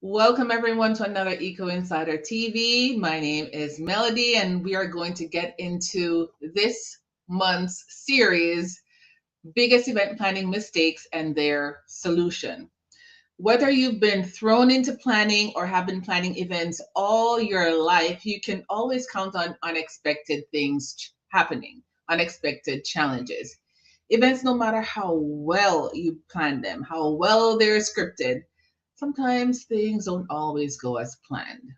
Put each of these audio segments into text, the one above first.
Welcome everyone to another Eco Insider TV. My name is Melody, and we are going to get into this month's series, Biggest Event Planning Mistakes and Their Solution. Whether you've been thrown into planning or have been planning events all your life, you can always count on unexpected things happening, unexpected challenges. Events, no matter how well you plan them, how well they're scripted, sometimes things don't always go as planned.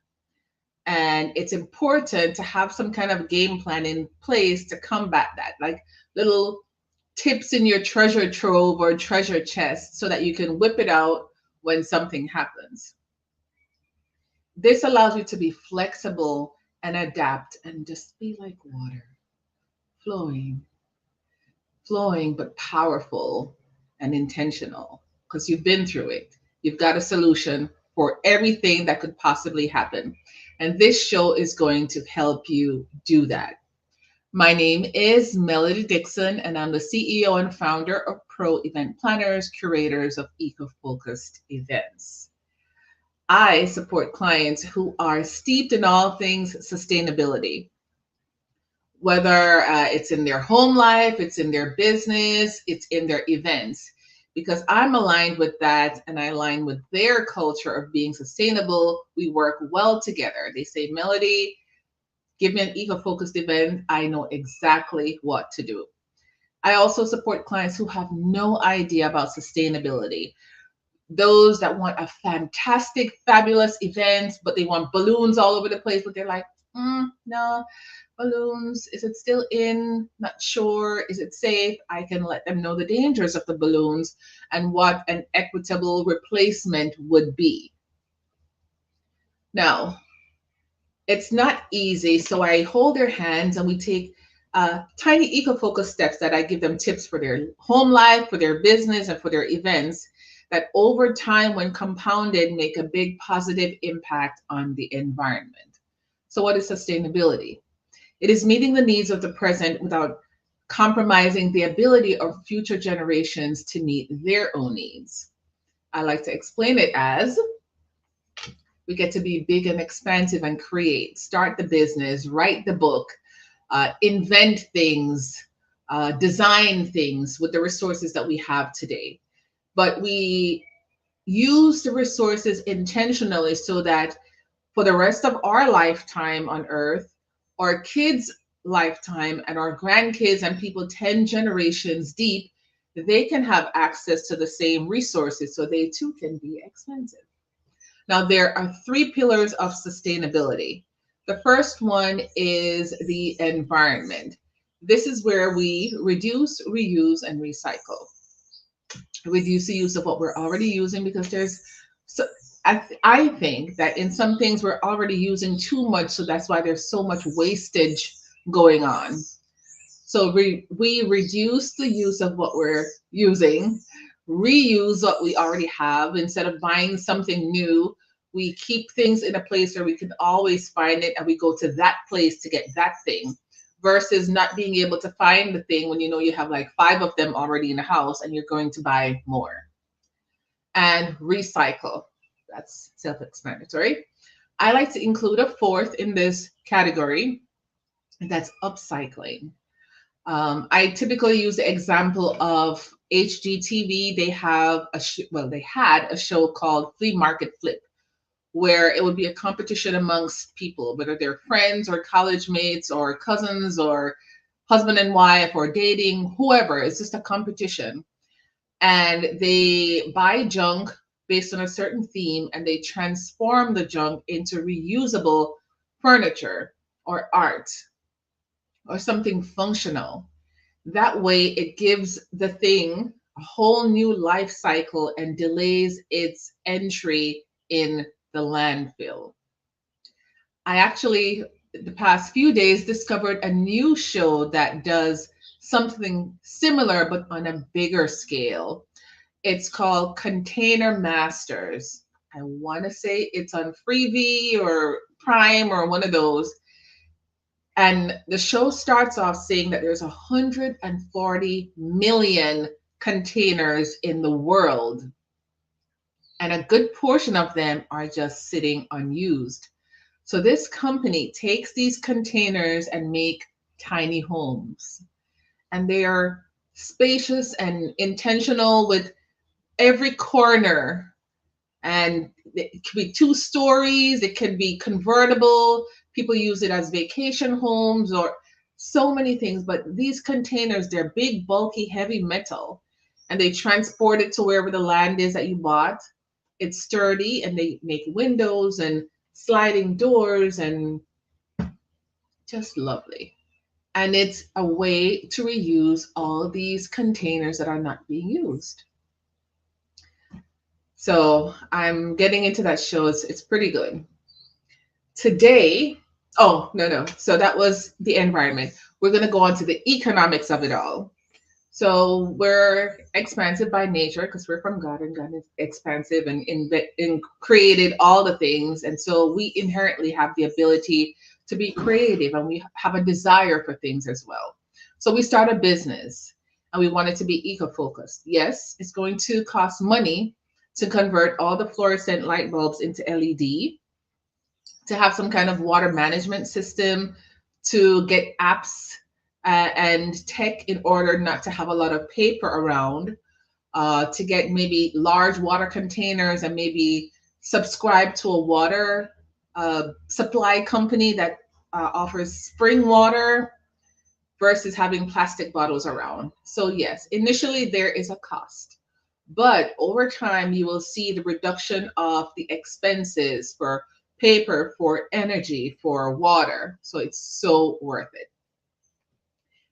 And it's important to have some kind of game plan in place to combat that, like little tips in your treasure trove or treasure chest so that you can whip it out when something happens. This allows you to be flexible and adapt and just be like water, flowing, flowing, but powerful and intentional because you've been through it. You've got a solution for everything that could possibly happen. And this show is going to help you do that. My name is Melody Dixon, and I'm the CEO and founder of Pro Event Planners, curators of eco focused events. I support clients who are steeped in all things sustainability, whether it's in their home life, it's in their business, it's in their events, because I'm aligned with that and I align with their culture of being sustainable. We work well together. They say, Melody, give me an eco focused event. I know exactly what to do. I also support clients who have no idea about sustainability. Those that want a fantastic, fabulous event, but they want balloons all over the place, but they're like, no, balloons, is it still in? Not sure. Is it safe? I can let them know the dangers of the balloons and what an equitable replacement would be. Now, it's not easy, so I hold their hands and we take tiny eco-focused steps that I give them tips for their home life, for their business, and for their events that over time, when compounded, make a big positive impact on the environment. So what is sustainability? It is meeting the needs of the present without compromising the ability of future generations to meet their own needs. I like to explain it as we get to be big and expansive and create, start the business, write the book, invent things, design things with the resources that we have today. But we use the resources intentionally so that for the rest of our lifetime on earth, our kids' lifetime, and our grandkids and people 10 generations deep, they can have access to the same resources so they too can be expensive. Now, there are three pillars of sustainability. The first one is the environment. This is where we reduce, reuse, and recycle. Reduce the use of what we're already using because so I think that in some things we're already using too much, so that's why there's so much wastage going on. So we reduce the use of what we're using, reuse what we already have. Instead of buying something new, we keep things in a place where we can always find it and we go to that place to get that thing versus not being able to find the thing when you know you have like five of them already in the house and you're going to buy more. And recycle. That's self-explanatory. I like to include a fourth in this category, and that's upcycling. I typically use the example of HGTV. They have they had a show called Flea Market Flip, where it would be a competition amongst people, whether they're friends or college mates or cousins or husband and wife or dating, whoever. It's just a competition. And they buy junk based on a certain theme and they transform the junk into reusable furniture or art or something functional. That way, it gives the thing a whole new life cycle and delays its entry in the landfill. I actually, the past few days, discovered a new show that does something similar but on a bigger scale. It's called Container Masters. I want to say it's on Freevee or Prime or one of those. And the show starts off saying that there's 140 million containers in the world. and a good portion of them are just sitting unused. So this company takes these containers and make tiny homes, and they are spacious and intentional with every corner, and it could be 2 stories, it can be convertible, people use it as vacation homes or so many things. But these containers, they're big, bulky, heavy metal, and they transport it to wherever the land is that you bought. It's sturdy, and they make windows and sliding doors, and just lovely. And it's a way to reuse all these containers that are not being used. So I'm getting into that show. It's pretty good. Today, oh, no, no. So that was the environment. We're going to go on to the economics of it all. So we're expansive by nature because we're from God, and God is expansive and created all the things. And so we inherently have the ability to be creative, and we have a desire for things as well. So we start a business, and we want it to be eco-focused. Yes, it's going to cost money to convert all the fluorescent light bulbs into LED, to have some kind of water management system, to get apps and tech in order not to have a lot of paper around, to get maybe large water containers and maybe subscribe to a water supply company that offers spring water versus having plastic bottles around. So, yes, initially there is a cost. But over time, you will see the reduction of the expenses for paper, for energy, for water. So it's so worth it.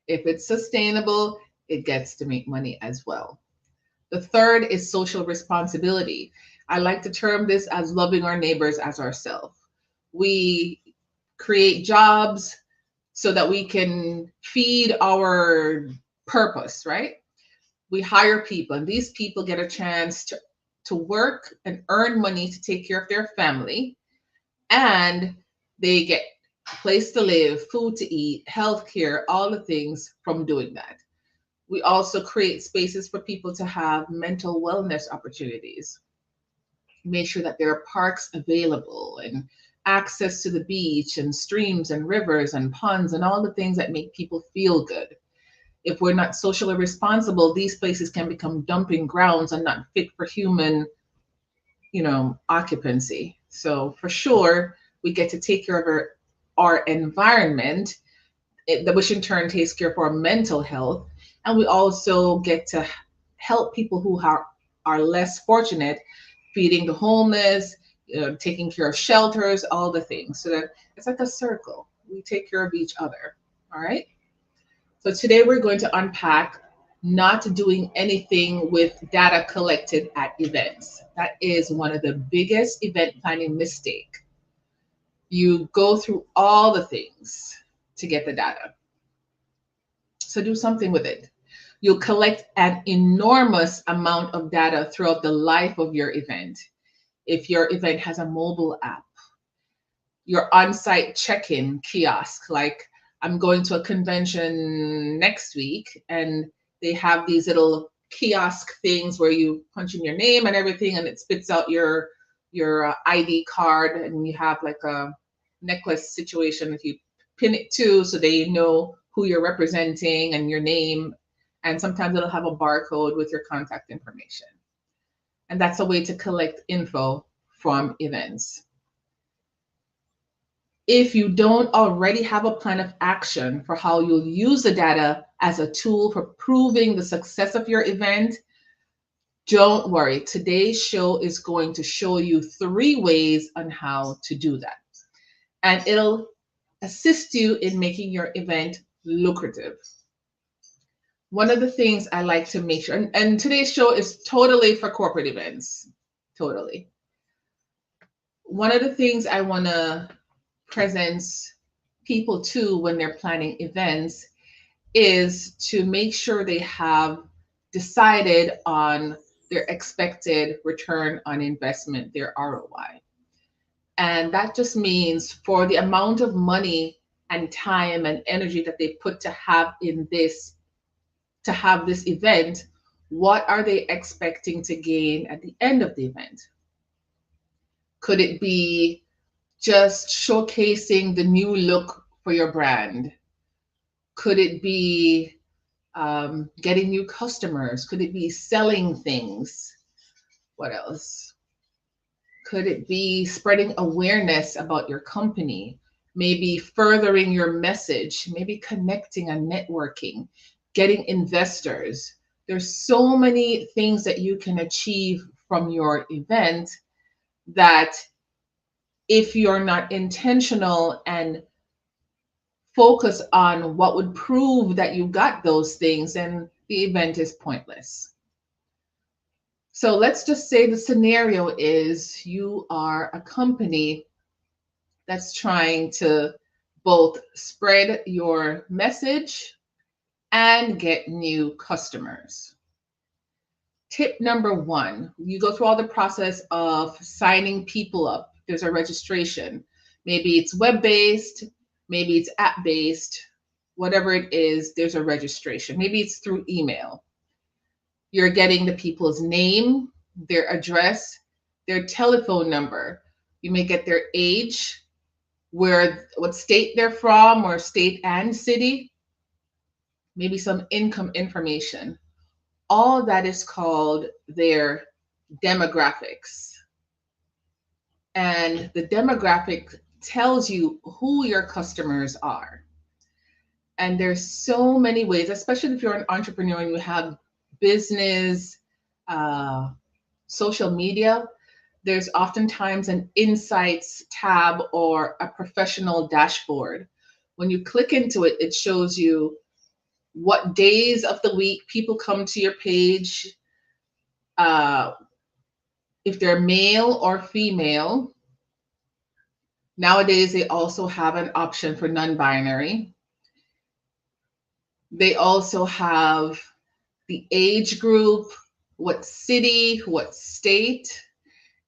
If it's sustainable, it gets to make money as well. The third is social responsibility. I like to term this as loving our neighbors as ourselves. We create jobs so that we can feed our purpose, right? We hire people, and these people get a chance to work and earn money to take care of their family, and they get a place to live, food to eat, healthcare, all the things from doing that. We also create spaces for people to have mental wellness opportunities. Make sure that there are parks available and access to the beach and streams and rivers and ponds and all the things that make people feel good. If we're not socially responsible, these places can become dumping grounds and not fit for human, occupancy. So for sure, we get to take care of our environment, which in turn takes care of our mental health. And we also get to help people who are less fortunate, feeding the homeless, taking care of shelters, all the things. So that it's like a circle. We take care of each other. All right. So today we're going to unpack not doing anything with data collected at events. That is one of the biggest event planning mistake. You go through all the things to get the data. So do something with it. You'll collect an enormous amount of data throughout the life of your event. If your event has a mobile app, your on-site check-in kiosk, like I'm going to a convention next week, and they have these little kiosk things where you punch in your name and everything, and it spits out your ID card, and you have like a necklace situation that you pin it to so they know who you're representing and your name. And sometimes it'll have a barcode with your contact information. And that's a way to collect info from events. If you don't already have a plan of action for how you'll use the data as a tool for proving the success of your event, don't worry. Today's show is going to show you 3 ways on how to do that. And it'll assist you in making your event lucrative. One of the things I like to make sure, and today's show is totally for corporate events, totally. One of the things I want to present people to when they're planning events is to make sure they have decided on their expected return on investment, their ROI. And that just means for the amount of money and time and energy that they put to have this event, what are they expecting to gain at the end of the event? Could it be just showcasing the new look for your brand? Could it be getting new customers? Could it be selling things? What else? Could it be spreading awareness about your company? Maybe furthering your message, maybe connecting and networking, getting investors. There's so many things that you can achieve from your event that if you're not intentional and focus on what would prove that you got those things, then the event is pointless. So let's just say the scenario is you are a company that's trying to both spread your message and get new customers. Tip number one, you go through all the process of signing people up. There's a registration. Maybe it's web based, maybe it's app based, whatever it is, there's a registration. Maybe it's through email. You're getting the people's name, their address, their telephone number. You may get their age, what state they're from, or state and city, maybe some income information. All that is called their demographics. And the demographic tells you who your customers are. And there's so many ways, especially if you're an entrepreneur and you have business, uh, social media, there's oftentimes an insights tab or a professional dashboard. When you click into it, it shows you what days of the week people come to your page, uh, if they're male or female. Nowadays, they also have an option for non-binary. They also have the age group, what city, what state.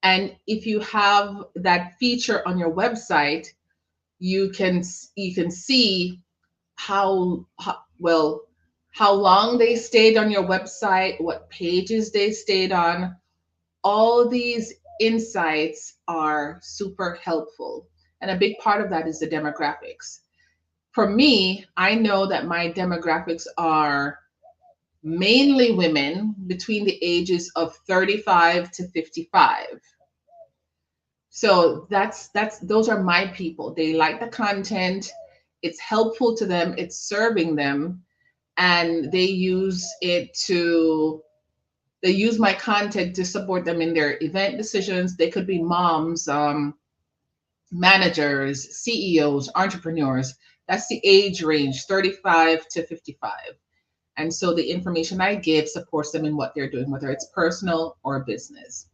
And if you have that feature on your website, you can see well how long they stayed on your website, what pages they stayed on. All these insights are super helpful. And a big part of that is the demographics. For me, I know that my demographics are mainly women between the ages of 35 to 55. So that's those are my people. They like the content, it's helpful to them, it's serving them, and they use my content to support them in their event decisions. They could be moms, managers, CEOs, entrepreneurs. That's the age range, 35 to 55. And so the information I give supports them in what they're doing, whether it's personal or business.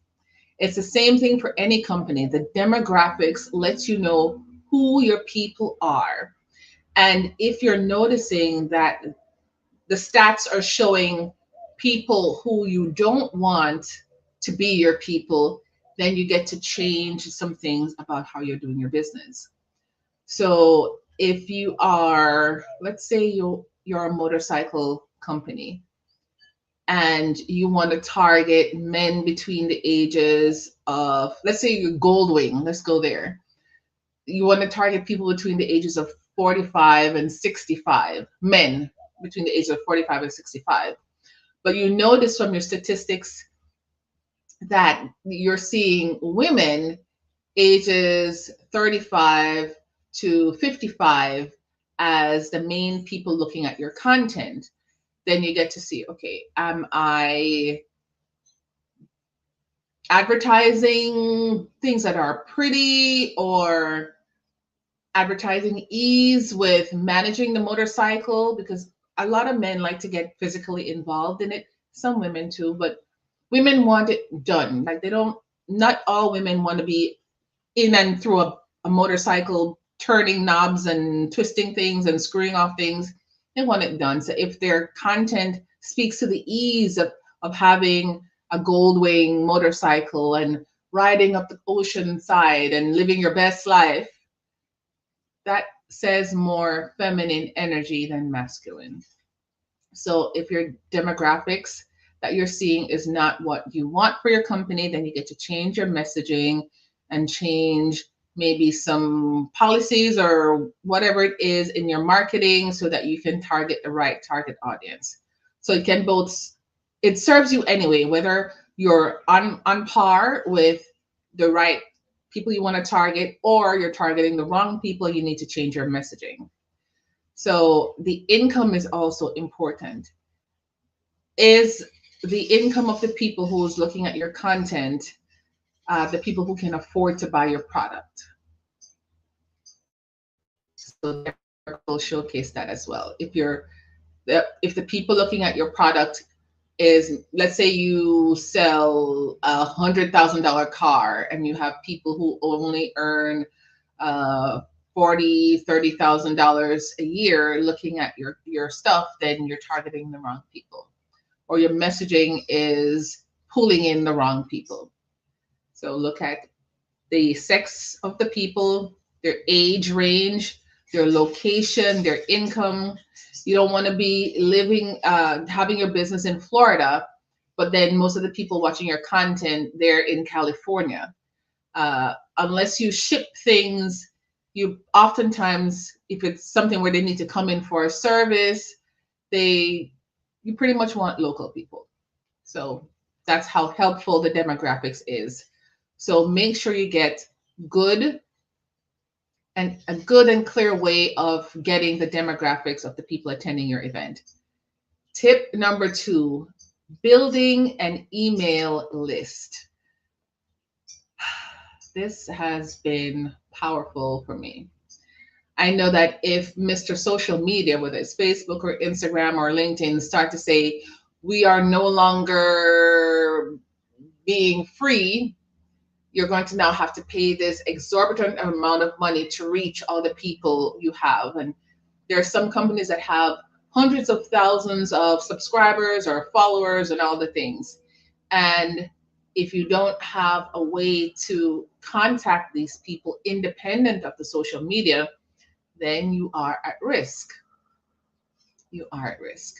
It's the same thing for any company. The demographics lets you know who your people are. And if you're noticing that the stats are showing people who you don't want to be your people, then you get to change some things about how you're doing your business. So if you are, let's say you're a motorcycle company and you want to target men between the ages of, let's say you're Goldwing, let's go there. You want to target people between the ages of 45 and 65, men between the ages of 45 and 65. But you notice from your statistics that you're seeing women ages 35 to 55 as the main people looking at your content. Then you get to see, okay, am I advertising things that are pretty, or advertising ease with managing the motorcycle? Because a lot of men like to get physically involved in it, some women too, but women want it done. Like they don't, not all women want to be in and through a motorcycle, turning knobs and twisting things and screwing off things. They want it done. So if their content speaks to the ease of having a Goldwing motorcycle and riding up the ocean side and living your best life, that says more feminine energy than masculine. So if your demographics that you're seeing is not what you want for your company, then you get to change your messaging, and change maybe some policies or whatever it is in your marketing so that you can target the right target audience. So it can both, it serves you anyway, whether you're on par with the right people you want to target or you're targeting the wrong people, you need to change your messaging. So the income is also important. Is the income of the people who's looking at your content the people who can afford to buy your product? So the article will showcase that as well. If the people looking at your product is, let's say you sell $100,000 car and you have people who only earn $30,000 a year looking at your stuff, then you're targeting the wrong people, or your messaging is pulling in the wrong people. So look at the sex of the people, their age range, their location, their income. You don't want to be living, having your business in Florida, but then most of the people watching your content, they're in California. Unless you ship things, you oftentimes, if it's something where they need to come in for a service, you pretty much want local people. So that's how helpful the demographics is. So make sure you get good and a good and clear way of getting the demographics of the people attending your event. Tip number 2, building an email list. This has been powerful for me. I know that if Mr. Social Media, whether it's Facebook or Instagram or LinkedIn, start to say, we are no longer being free, you're going to now have to pay this exorbitant amount of money to reach all the people you have. And there are some companies that have hundreds of thousands of subscribers or followers and all the things. And if you don't have a way to contact these people independent of the social media, then you are at risk. You are at risk.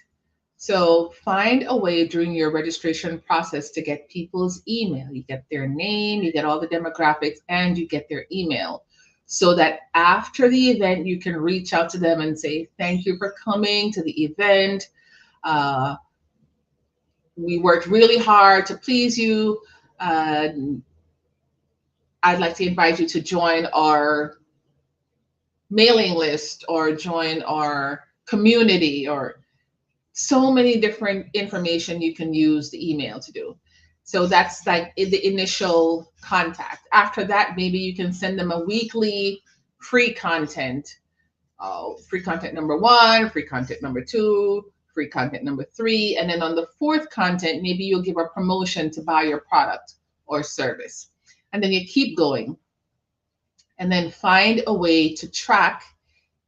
So find a way during your registration process to get people's email. You get their name, you get all the demographics, and you get their email. So that after the event, you can reach out to them and say, thank you for coming to the event. We worked really hard to please you. I'd like to invite you to join our mailing list or join our community, or so many different information you can use the email to do. So that's like the initial contact. After that, maybe you can send them a weekly free content. Free content number 1, free content number 2, free content number 3. And then on the 4th content, maybe you'll give a promotion to buy your product or service. And then you keep going. And then find a way to track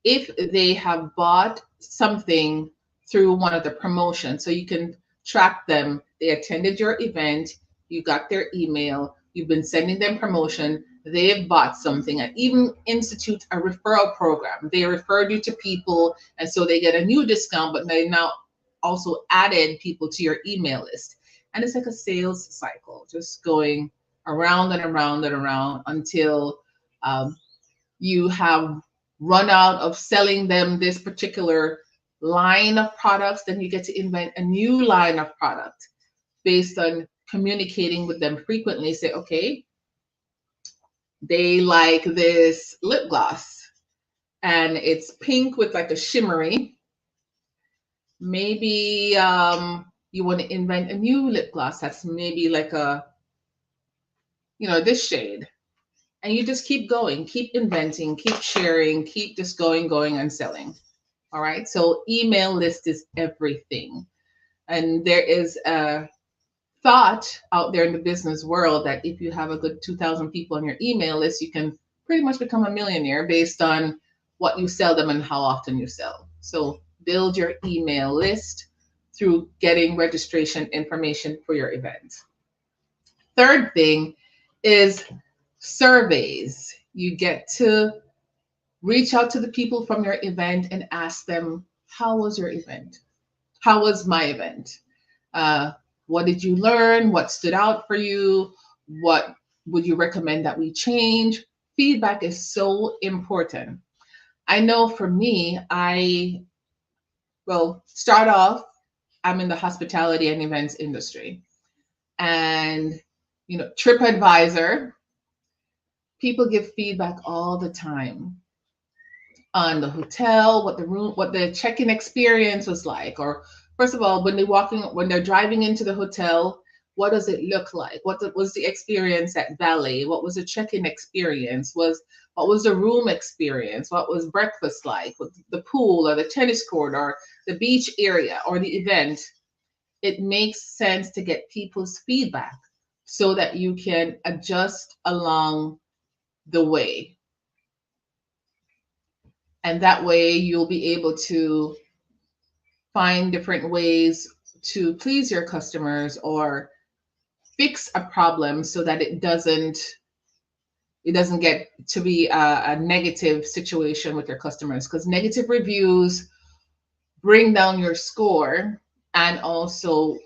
if they have bought something through one of the promotions. So you can track them. They attended your event, you got their email, you've been sending them promotion, they've bought something, and even institute a referral program. They referred you to people, and so they get a new discount, but they now also added people to your email list. And it's like a sales cycle, just going around and around and around until you have run out of selling them this particular line of products. Then you get to invent a new line of product based on communicating with them frequently. Say, okay, they like this lip gloss and it's pink with like a shimmery. Maybe you want to invent a new lip gloss that's maybe like a, this shade. And you just keep going, keep inventing, keep sharing, keep just going and selling. All right. So email list is everything. And there is a thought out there in the business world that if you have a good 2,000 people on your email list, you can pretty much become a millionaire based on what you sell them and how often you sell. So build your email list through getting registration information for your event. Third thing is surveys. You get to reach out to the people from your event and ask them, how was your event? How was my event? What did you learn? What stood out for you? What would you recommend that we change? Feedback is so important. I know for me, well, start off, I'm in the hospitality and events industry. And, TripAdvisor, people give feedback all the time on the hotel, what the check-in experience was like, or first of all, when they're driving into the hotel, what does it look like? Was the experience at valet? What was the check-in experience? What was the room experience? What was breakfast like? With the pool or the tennis court or the beach area or the event? It makes sense to get people's feedback so that you can adjust along the way. And that way you'll be able to find different ways to please your customers or fix a problem so that it doesn't get to be a negative situation with your customers, because negative reviews bring down your score and also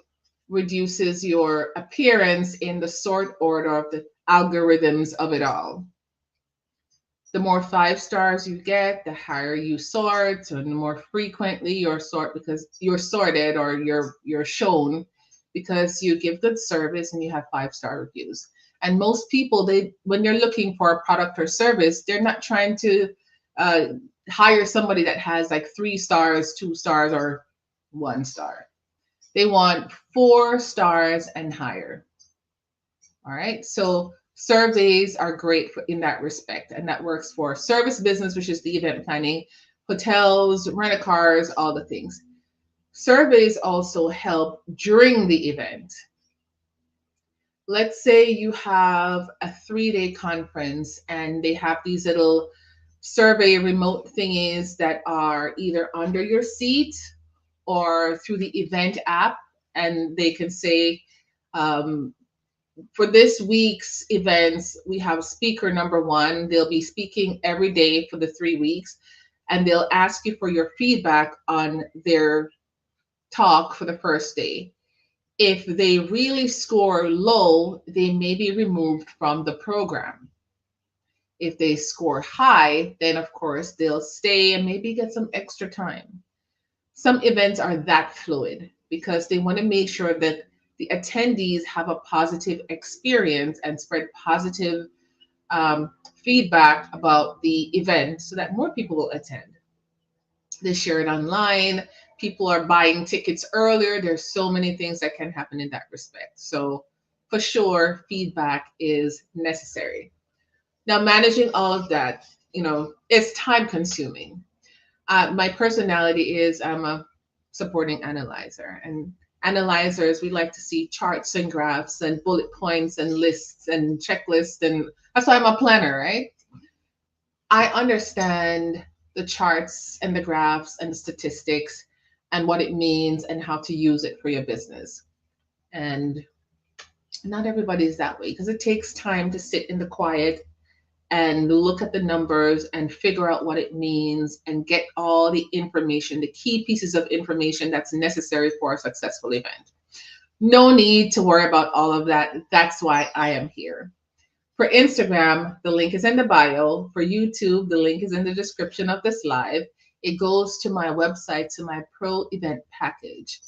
reduces your appearance in the sort order of the algorithms of it all. The more 5 stars you get, the higher you sort, and the more frequently you're because you're sorted or you're shown because you give good service and you have 5-star reviews. And most people, when they're looking for a product or service, they're not trying to uh, hire somebody that has like 3 stars, 2 stars, or 1 star. They want 4 stars and higher. All right. So surveys are great in that respect. And that works for service business, which is the event planning, hotels, rent cars, all the things. Surveys also help during the event. Let's say you have a 3-day conference and they have these little survey remote thingies that are either under your seat or through the event app. And they can say, for this week's events, we have speaker number 1. They'll be speaking every day for the 3 weeks, and they'll ask you for your feedback on their talk for the first day. If they really score low, they may be removed from the program. If they score high, then of course they'll stay and maybe get some extra time. Some events are that fluid because they want to make sure that the attendees have a positive experience and spread positive feedback about the event so that more people will attend. They share it online. People are buying tickets earlier. There's so many things that can happen in that respect. So for sure, feedback is necessary. Now, managing all of that, it's time consuming. My personality is I'm a supporting analyzer, and analyzers, we like to see charts and graphs and bullet points and lists and checklists, and that's why I'm a planner, right? I understand the charts and the graphs and the statistics and what it means and how to use it for your business. And not everybody is that way because it takes time to sit in the quiet and look at the numbers and figure out what it means and get all the information, the key pieces of information that's necessary for a successful event. No need to worry about all of that. That's why I am here. For Instagram, the link is in the bio. For YouTube, the link is in the description of this live. It goes to my website, to my pro event package.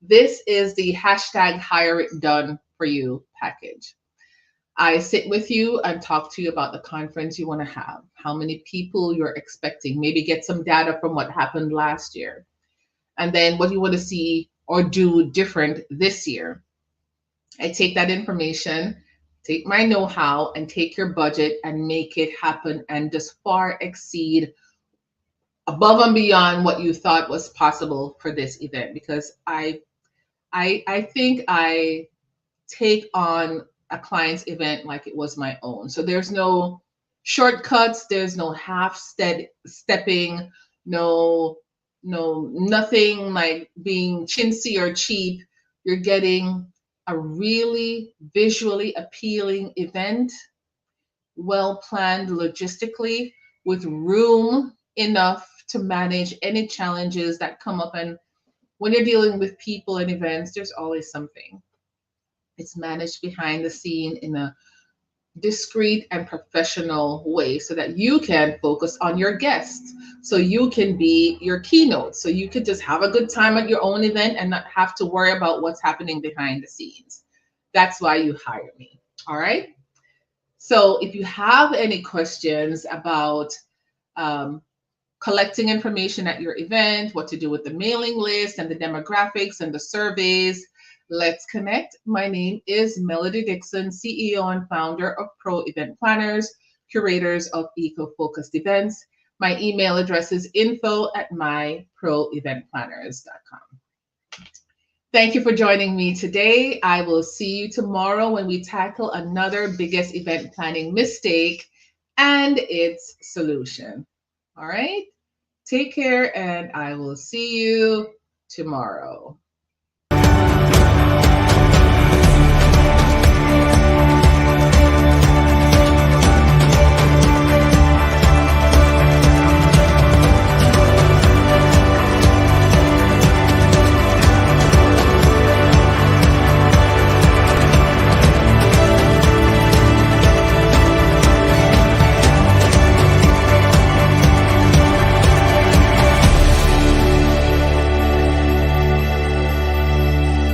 This is the hashtag hire it done for you package. I sit with you and talk to you about the conference you want to have, how many people you're expecting, maybe get some data from what happened last year, and then what you want to see or do different this year. I take that information, take my know-how, and take your budget and make it happen and just far exceed above and beyond what you thought was possible for this event, because I think I take on a client's event like it was my own. So there's no shortcuts, there's no stepping, nothing like being chintzy or cheap. You're getting a really visually appealing event, well planned logistically, with room enough to manage any challenges that come up. And when you're dealing with people and events, there's always something. It's managed behind the scene in a discreet and professional way so that you can focus on your guests. So you can be your keynote. So you could just have a good time at your own event and not have to worry about what's happening behind the scenes. That's why you hire me. All right. So if you have any questions about um, collecting information at your event, what to do with the mailing list and the demographics and the surveys, let's connect. My name is Melody Dixon, CEO and founder of Pro Event Planners, curators of eco-focused events. My email address is info@myproeventplanners.com. Thank you for joining me today. I will see you tomorrow when we tackle another biggest event planning mistake and its solution. All right? Take care, and I will see you tomorrow.